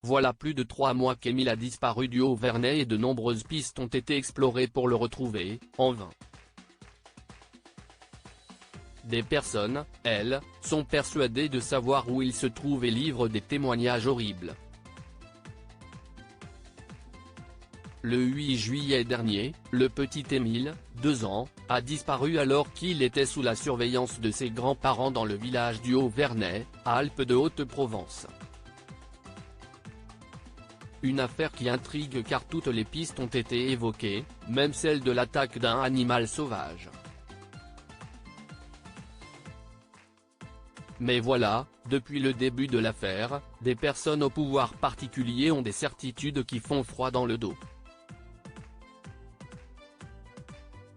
Voilà plus de 3 mois qu'Émile a disparu du Haut-Vernay et de nombreuses pistes ont été explorées pour le retrouver, en vain. Des personnes, elles, sont persuadées de savoir où il se trouve et livrent des témoignages horribles. Le 8 juillet dernier, le petit Émile, 2 ans, a disparu alors qu'il était sous la surveillance de ses grands-parents dans le village du Haut-Vernay, Alpes-de-Haute-Provence. Une affaire qui intrigue car toutes les pistes ont été évoquées, même celle de l'attaque d'un animal sauvage. Mais voilà, depuis le début de l'affaire, des personnes au pouvoir particulier ont des certitudes qui font froid dans le dos.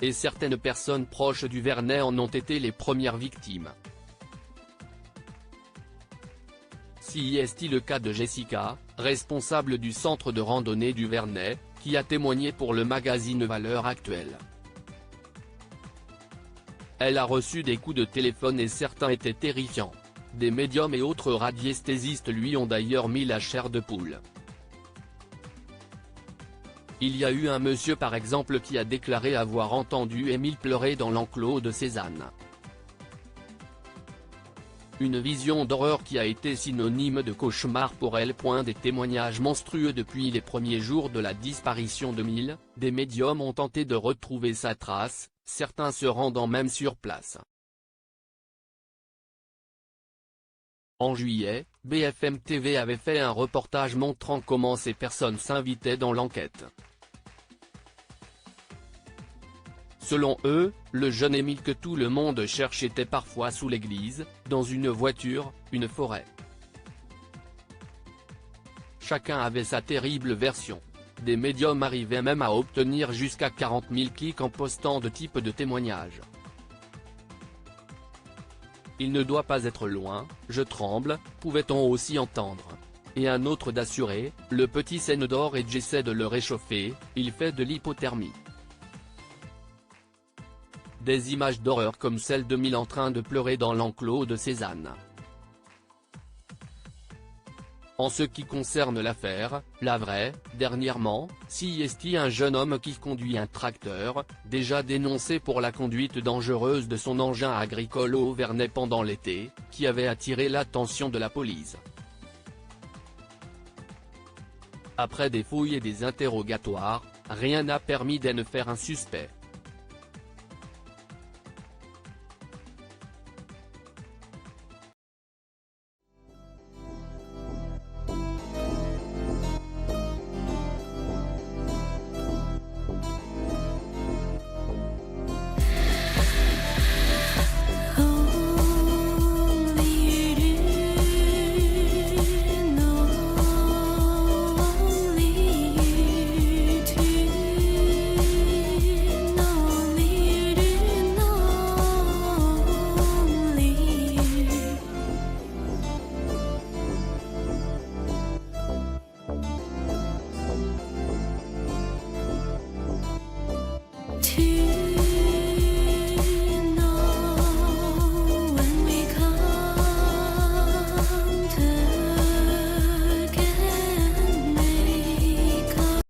Et certaines personnes proches du Vernay en ont été les premières victimes. Si est-il le cas de Jessica, responsable du centre de randonnée du Vernay, qui a témoigné pour le magazine Valeurs Actuelles. Elle a reçu des coups de téléphone et certains étaient terrifiants. Des médiums et autres radiesthésistes lui ont d'ailleurs mis la chair de poule. Il y a eu un monsieur par exemple qui a déclaré avoir entendu Émile pleurer dans l'enclos de Cézanne. Une vision d'horreur qui a été synonyme de cauchemar pour elle. Des témoignages monstrueux depuis les premiers jours de la disparition d'Émile, des médiums ont tenté de retrouver sa trace, certains se rendant même sur place. En juillet, BFM TV avait fait un reportage montrant comment ces personnes s'invitaient dans l'enquête. Selon eux, le jeune Émile que tout le monde cherche était parfois sous l'église, dans une voiture, une forêt. Chacun avait sa terrible version. Des médiums arrivaient même à obtenir jusqu'à 40 000 clics en postant de types de témoignages. Il ne doit pas être loin, je tremble, pouvait-on aussi entendre. Et un autre d'assurer, le petit scène d'or et j'essaie de le réchauffer, il fait de l'hypothermie. Des images d'horreur comme celle d'Émile en train de pleurer dans l'enclos de Cézanne. En ce qui concerne l'affaire, la vraie, dernièrement, si est un jeune homme qui conduit un tracteur, déjà dénoncé pour la conduite dangereuse de son engin agricole au Vernay pendant l'été, qui avait attiré l'attention de la police. Après des fouilles et des interrogatoires, rien n'a permis d'en faire un suspect. To